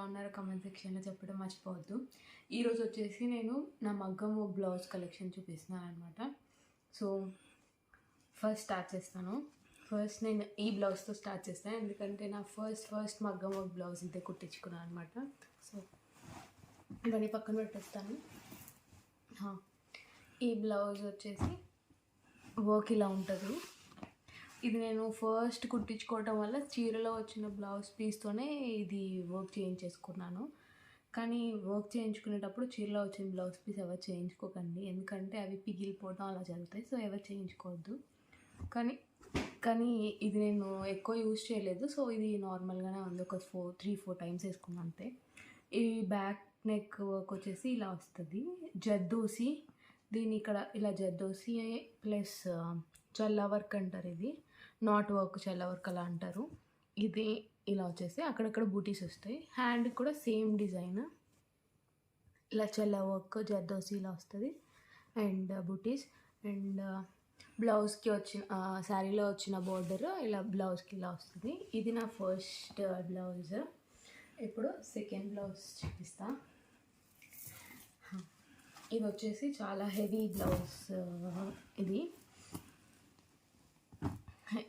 ఎలా ఉన్నారో కామెంట్ సెక్షన్లో చెప్పడం మర్చిపోవద్దు. ఈరోజు వచ్చేసి నేను నా మగ్గం బ్లౌజ్ కలెక్షన్ చూపిస్తున్నాను అనమాట. సో ఫస్ట్ స్టార్ట్ చేస్తాను. ఫస్ట్ నేను ఈ బ్లౌజ్తో స్టార్ట్ చేస్తాను, ఎందుకంటే నా ఫస్ట్ మగ్గం బ్లౌజ్ ఇంతే కుట్టించుకున్నాను అనమాట. సో ఇవన్నీ పక్కన పెట్టేస్తాను. ఈ బ్లౌజ్ వచ్చేసి వర్క్ ఇలా ఉంటుంది. ఇది నేను ఫస్ట్ కుట్టించుకోవటం వల్ల చీరలో వచ్చిన బ్లౌజ్ పీస్తోనే ఇది వర్క్ చేయించేసుకున్నాను. కానీ వర్క్ చేయించుకునేటప్పుడు చీరలో వచ్చిన బ్లౌజ్ పీస్ ఎవరు చేయించుకోకండి, ఎందుకంటే అవి పిగిలిపోవడం అలా జరుగుతాయి. సో ఎవరు చేయించుకోవద్దు. కానీ ఇది నేను ఎక్కువ యూజ్ చేయలేదు. సో ఇది నార్మల్గానే ఉంది. ఒక 3-4 టైమ్స్ వేసుకున్నాను అంతే. ఈ బ్యాక్ నెక్ వర్క్ వచ్చేసి ఇలా వస్తుంది. జర్దోసి, దీని ఇక్కడ ఇలా జర్దోసి ప్లస్ చల్లా వర్క్ అంటారు. ఇది నాట్ వర్క్, చల్లా వర్క్ అలా అంటారు. ఇది ఇలా వచ్చేసి అక్కడక్కడ బూటీస్ వస్తాయి. హ్యాండ్ కూడా సేమ్ డిజైన్, ఇలా చల్లా వర్క్ జర్దోసి ఇలా వస్తుంది అండ్ బూటీస్. అండ్ బ్లౌజ్కి వచ్చిన శారీలో వచ్చిన బోర్డర్ ఇలా బ్లౌజ్కి ఇలా వస్తుంది. ఇది నా ఫస్ట్ బ్లౌజ్. ఇప్పుడు సెకండ్ బ్లౌజ్ చూపిస్తా. ఇది వచ్చేసి చాలా హెవీ బ్లౌజ్.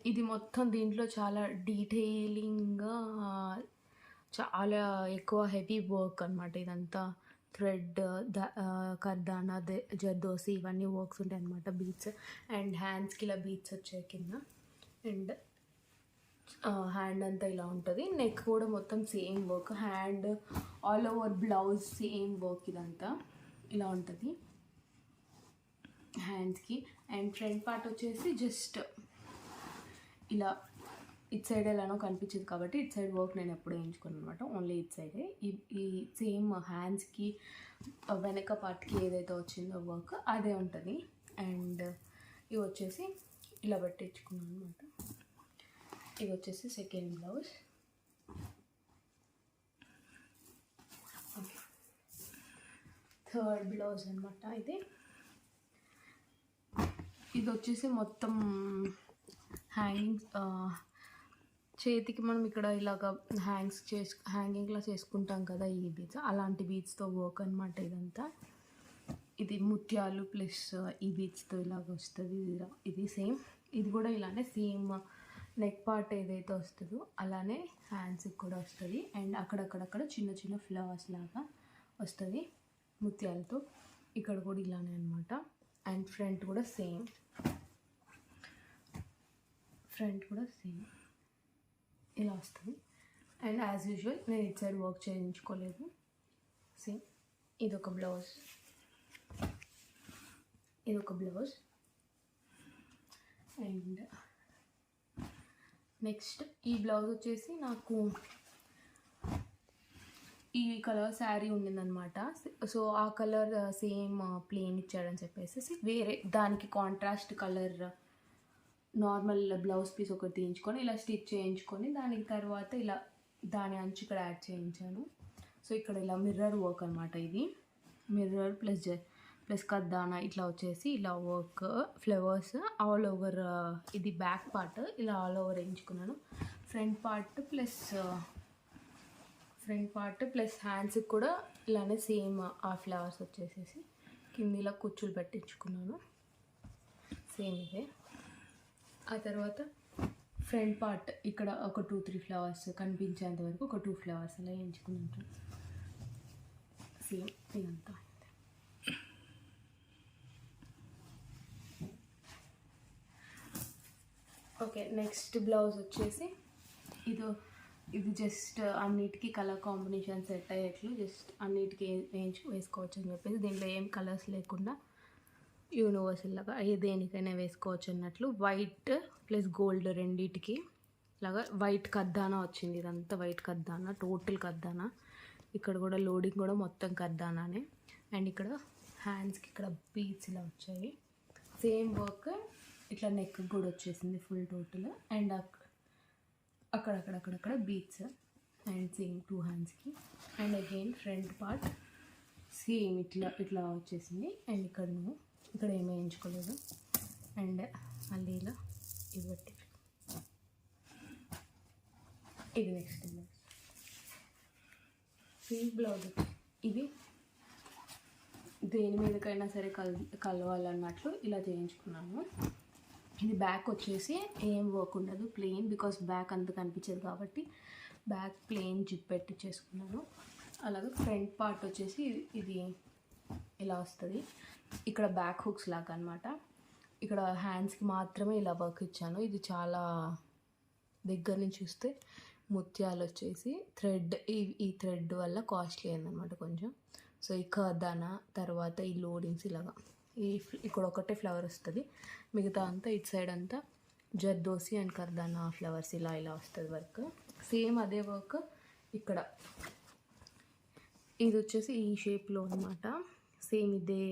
ఇది మొత్తం దీంట్లో చాలా డీటెయిలింగ్గా చాలా ఎక్కువ హెవీ వర్క్ అనమాట. ఇదంతా థ్రెడ్, కర్దానా, జర్దోసి ఇవన్నీ వర్క్స్ ఉంటాయి అనమాట. బీట్స్ అండ్ హ్యాండ్స్కి ఇలా బీట్స్ వచ్చాయి కింద. అండ్ హ్యాండ్ అంతా ఇలా ఉంటుంది. నెక్ కూడా మొత్తం same work. Hand all over blouse same work. ఇదంతా ఇలా ఉంటుంది హ్యాండ్స్కి. అండ్ ఫ్రంట్ పార్ట్ వచ్చేసి జస్ట్ ఇలా ఇట్ సైడ్ ఎలానో కనిపించింది కాబట్టి ఇట్ సైడ్ వర్క్ నేను ఎప్పుడు వేయించుకున్నాను అనమాట. ఓన్లీ ఇట్ సైడే. ఈ సేమ్ హ్యాండ్స్కి వెనక పార్ట్కి ఏదైతే వచ్చిందో వర్క్ అదే ఉంటుంది. అండ్ ఇవి వచ్చేసి ఇలా పెట్టించుకున్నాను అనమాట. ఇది వచ్చేసి సెకండ్ బ్లౌజ్. థర్డ్ బ్లౌజ్ అనమాట. ఇది వచ్చేసి మొత్తం హ్యాంగింగ్స్, చేతికి మనం ఇక్కడ ఇలాగ హ్యాంగింగ్లా చేసుకుంటాం కదా ఈ బీడ్స్, అలాంటి బీడ్స్తో వర్క్ అనమాట ఇదంతా. ఇది ముత్యాలు ప్లస్ ఈ బీడ్స్తో ఇలాగ వస్తుంది. ఇది సేమ్. ఇది కూడా ఇలానే సేమ్ నెక్ పార్ట్ ఏదైతే వస్తుందో అలానే హ్యాండ్స్కి కూడా వస్తుంది. అండ్ అక్కడక్కడక్కడ చిన్న చిన్న ఫ్లవర్స్ లాగా వస్తుంది ముత్యాలతో. ఇక్కడ కూడా ఇలానే అనమాట. అండ్ ఫ్రంట్ కూడా సేమ్ ఇలా వస్తుంది. అండ్ యాజ్ యూజువల్ నేను ఇట్ సైడ్ వర్క్ చేయించుకోలేదు. సేమ్ ఇదొక బ్లౌజ్. అండ్ నెక్స్ట్ ఈ బ్లౌజ్ వచ్చేసి నాకు ఈ కలర్ శారీ ఉండిందనమాట. సో ఆ కలర్ సేమ్ ప్లెయిన్ ఇచ్చాడని చెప్పేసి వేరే దానికి contrast colour normal blouse piece ఒకటి తీయించుకొని ఇలా స్టిచ్ చేయించుకొని దానికి తర్వాత ఇలా దాని అంచు ఇక్కడ యాడ్ చేయించాను. సో ఇక్కడ ఇలా మిర్రర్ వర్క్ అనమాట. ఇది మిర్రర్ ప్లస్ కద్దానా ఇట్లా వచ్చేసి ఇలా వర్క్ ఫ్లవర్స్ ఆల్ ఓవర్. ఇది బ్యాక్ పార్ట్ ఇలా ఆల్ ఓవర్ వేయించుకున్నాను. ఫ్రంట్ పార్ట్ ప్లస్ హ్యాండ్స్కి కూడా ఇలానే సేమ్ ఆ ఫ్లవర్స్ వచ్చేసేసి కింద ఇలా కుచ్చులు పెట్టించుకున్నాను. సేమ్ ఇదే. ఆ తర్వాత ఫ్రంట్ పార్ట్ ఇక్కడ ఒక 2-3 ఫ్లవర్స్ కనిపించేంత వరకు ఒక 2 ఫ్లవర్స్ అలా వేయించుకున్నాను. సేమ్ ఇదంతా. ఓకే, నెక్స్ట్ బ్లౌజ్ వచ్చేసి ఇది జస్ట్ అన్నిటికీ కలర్ కాంబినేషన్ సెట్ అయ్యేట్లు జస్ట్ అన్నిటికీ వేసుకోవచ్చు అని చెప్పేసి దీంట్లో ఏం కలర్స్ లేకుండా యూనివర్సల్ లాగా దేనికైనా వేసుకోవచ్చు అన్నట్లు. వైట్ ప్లస్ గోల్డ్ రెండిటికి ఇలాగా వైట్ కద్దానా వచ్చింది. ఇదంతా వైట్ కద్దానా, టోటల్ కద్దానా. ఇక్కడ కూడా లోడింగ్ కూడా మొత్తం కద్దానానే. అండ్ ఇక్కడ హ్యాండ్స్కి ఇక్కడ బీడ్స్ ఇలా వచ్చాయి. సేమ్ వర్క్ ఇట్లా నెక్ కూడా వచ్చేసింది ఫుల్ టోటల్. అండ్ అక్కడక్కడ బీడ్స్ అండ్ సేమ్ 2 హ్యాండ్స్కి. And again front part same ఇట్లా వచ్చేసింది. అండ్ ఇక్కడ ఏమీ వేయించుకోలేదు. అండ్ మళ్ళీ ఇలా ఇది బట్టి ఇది నెక్స్ట్ బ్లౌజ్. పింక్ బ్లౌజ్ ఇవి దేని మీదకైనా సరే కలవాలన్నట్లు ఇలా చేయించుకున్నాను. ఇది బ్యాక్ వచ్చేసి ఏం వర్క్ ఉండదు, ప్లెయిన్, బికాస్ బ్యాక్ అంత కనిపించదు కాబట్టి బ్యాక్ ప్లెయిన్ జిప్ పెట్టి చేసుకున్నాను. అలాగే ఫ్రంట్ పార్ట్ వచ్చేసి ఇది ఇలా వస్తుంది. ఇక్కడ బ్యాక్ హుక్స్ లాగా అనమాట. ఇక్కడ హ్యాండ్స్కి మాత్రమే ఇలా వర్క్ ఇచ్చాను. ఇది చాలా దగ్గర నుంచి చూస్తే ముత్యాలు వచ్చేసి థ్రెడ్, ఈ థ్రెడ్ వల్ల కాస్ట్లీ అయిందనమాట కొంచెం. సో ఈ కర్దానా తర్వాత ఈ లోడింగ్స్ ఇలాగా ఇక్కడ ఒకటే ఫ్లవర్ వస్తుంది, మిగతా అంతా ఇటు సైడ్ అంతా జర్దోసి అండ్ కర్దానా ఫ్లవర్స్ ఇలా వస్తుంది వర్క్. సేమ్ అదే వర్క్ ఇక్కడ ఇది వచ్చేసి ఈ షేప్లో అనమాట. సేమ్ ఇదే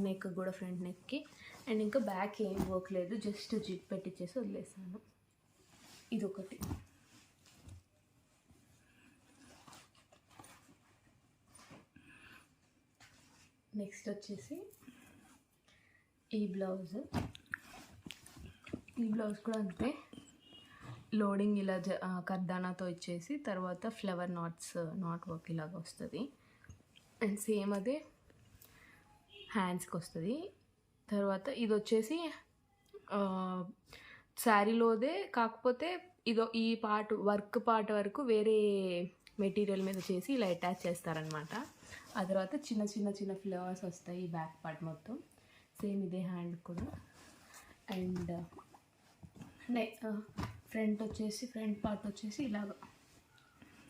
నెక్ కూడా, ఫ్రంట్ నెక్కి. అండ్ ఇంకా బ్యాక్ ఏం వర్క్ లేదు, జస్ట్ జిప్ పెట్టించేసి వదిలేసాను. ఇది ఒకటి. నెక్స్ట్ వచ్చేసి ఈ బ్లౌజ్ కూడా అంతే, లోడింగ్ ఇలా కర్దానాతో ఇచ్చేసి తర్వాత ఫ్లవర్ నాట్ వర్క్ ఇలాగ వస్తుంది. అండ్ సేమ్ అదే హ్యాండ్స్కి వస్తుంది. తర్వాత ఇది వచ్చేసి శారీలోదే, కాకపోతే ఈ వర్క్ పార్ట్ వరకు వేరే మెటీరియల్ మీద చేసి ఇలా అటాచ్ చేస్తారనమాట. ఆ తర్వాత చిన్న ఫ్లవర్స్ వస్తాయి ఈ బ్యాక్ పార్ట్ మొత్తం. సేమ్ ఇదే హ్యాండ్ కూడా. అండ్ ఫ్రంట్ పార్ట్ వచ్చేసి ఇలాగ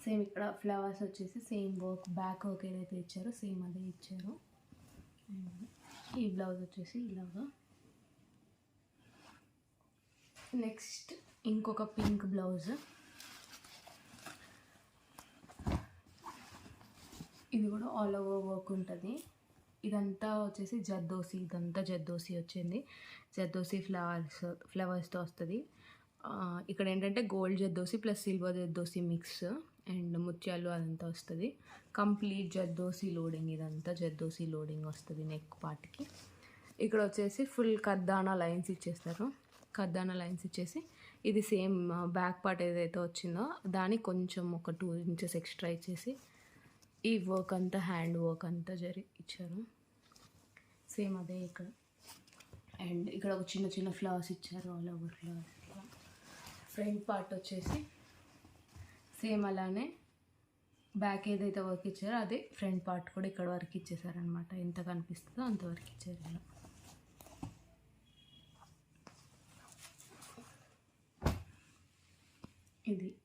సేమ్ ఇక్కడ ఫ్లవర్స్ వచ్చేసి సేమ్ వర్క్, బ్యాక్ వర్క్ ఏదైతే ఇచ్చారో సేమ్ అదే ఇచ్చారు. ఈ బ్లౌజ్ వచ్చేసి ఇలాగా. నెక్స్ట్ ఇంకొక పింక్ బ్లౌజ్. ఇది కూడా ఆల్ ఓవర్ వర్క్ ఉంటుంది. ఇదంతా వచ్చేసి జర్దోసి వచ్చింది. జర్దోసి ఫ్లవర్స్తో వస్తుంది. ఇక్కడ ఏంటంటే gold zardozi plus silver zardozi mix and ముత్యాలు అదంతా వస్తుంది. కంప్లీట్ జర్దోసి లోడింగ్, ఇదంతా జర్దోసి లోడింగ్ వస్తుంది నెక్ పార్ట్కి. ఇక్కడ వచ్చేసి ఫుల్ కర్దానా లైన్స్ ఇచ్చేస్తారు. కర్దానా లైన్స్ ఇచ్చేసి ఇది సేమ్ బ్యాక్ పార్ట్ ఏదైతే వచ్చిందో దానికి కొంచెం ఒక 2 ఇంచెస్ ఎక్స్ట్రా ఇచ్చేసి ఈ వర్క్ అంతా, హ్యాండ్ వర్క్ అంతా ఇచ్చారు. సేమ్ అదే ఇక్కడ. అండ్ ఇక్కడ ఒక చిన్న ఫ్లవర్స్ ఇచ్చారు, all over flowers. Front part వచ్చేసి సేమ్ అలానే బ్యాక్ ఏదైతే వర్క్ ఇచ్చారో అదే ఫ్రంట్ పార్ట్ కూడా ఇక్కడ వర్క్ ఇచ్చేసారనమాట. ఎంత కనిపిస్తుందో అంతవరకు ఇచ్చారు ఇలా.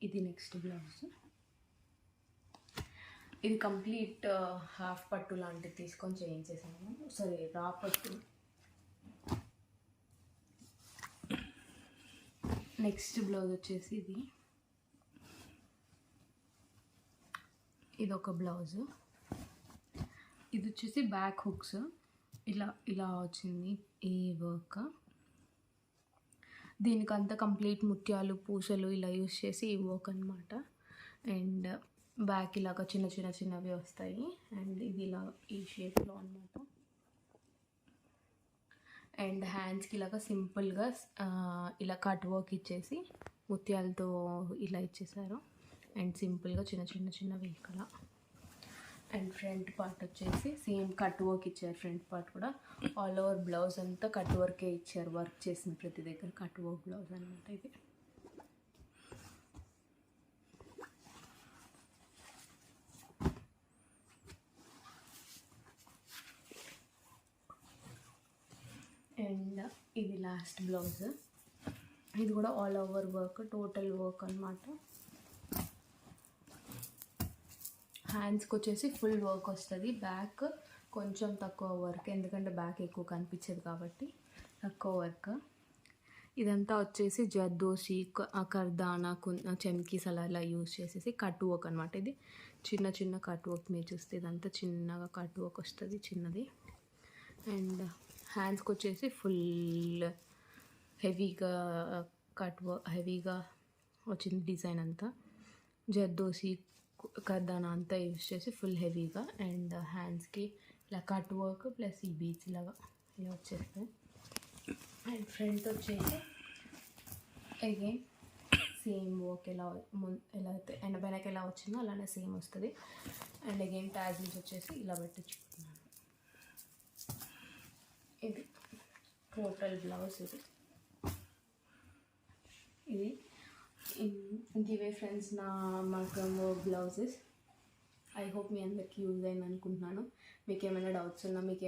ఇది నెక్స్ట్ బ్లౌజ్. ఇది కంప్లీట్ హాఫ్ పట్టు లాంటిది తీసుకొని చేయించేసాను. సారీ, రా పట్టు. నెక్స్ట్ బ్లౌజ్ వచ్చేసి ఇది ఒక బ్లౌజ్. ఇది వచ్చేసి బ్యాక్ హుక్స్ ఇలా వచ్చింది ఈ వర్క్. దీనికంతా కంప్లీట్ ముత్యాలు పూసలు ఇలా యూస్ చేసి ఈ వర్క్ అనమాట. అండ్ బ్యాక్ ఇలాగా చిన్నవి వస్తాయి. అండ్ ఇది ఇలా ఈ షేప్లో అనమాట. అండ్ హ్యాండ్స్కి ఇలాగా సింపుల్గా ఇలా కట్ వర్క్ ఇచ్చేసి ముత్యాలతో ఇలా ఇచ్చేసారు. అండ్ సింపుల్గా చిన్నవి ఇక్కడ. అండ్ ఫ్రంట్ పార్ట్ వచ్చేసి సేమ్ కట్ వర్క్ ఇచ్చారు. ఫ్రంట్ పార్ట్ కూడా ఆల్ ఓవర్ బ్లౌజ్ అంతా కట్ వర్కే ఇచ్చారు. వర్క్ చేసిన ప్రతి దగ్గర కట్ వర్క్ బ్లౌజ్ అనమాట ఇది. అండ్ ఇది లాస్ట్ బ్లౌజ్. ఇది కూడా all over work, total work అనమాట. హ్యాండ్స్కి వచ్చేసి ఫుల్ వర్క్ వస్తుంది. బ్యాక్ కొంచెం తక్కువ వర్క్, ఎందుకంటే బ్యాక్ ఎక్కువ కనిపించదు కాబట్టి తక్కువ వర్క్. ఇదంతా వచ్చేసి జర్దోసి, కర్దానా, చెమ్కీస్ అలా యూజ్ చేసేసి కట్ వర్క్ అనమాట. ఇది చిన్న కట్ వర్క్ మీరు చూస్తే ఇదంతా చిన్నగా కట్ వర్క్ వస్తుంది, చిన్నది. అండ్ హ్యాండ్స్కి వచ్చేసి ఫుల్ హెవీగా హెవీగా వచ్చింది డిజైన్ అంతా. జర్దోసి, కర్దానా అంతా యూజ్ చేసి ఫుల్ హెవీగా. అండ్ హ్యాండ్స్కి ఇలా కట్ వర్క్ ప్లస్ ఈ బీడ్స్ ఇలా వచ్చేస్తాయి. అండ్ ఫ్రంట్ వచ్చేసి అగైన్ సేమ్ వర్క్ ఎలా అయితే అండ్ వెనక ఎలా వచ్చిందో అలానే సేమ్ వస్తుంది. అండ్ అగైన్ ట్యాజిల్స్ వచ్చేసి ఇలా పెట్టించుకున్నాను. ఇది టోటల్ బ్లౌజ్. ఇది ఇవే ఫ్రెండ్స్ నా మగ్గం వర్క్ బ్లౌజెస్. ఐ హోప్ మీ అందరికి యూజ్ అయింది అనుకుంటున్నాను. మీకు ఏమైనా డౌట్స్ ఉన్నా, మీకు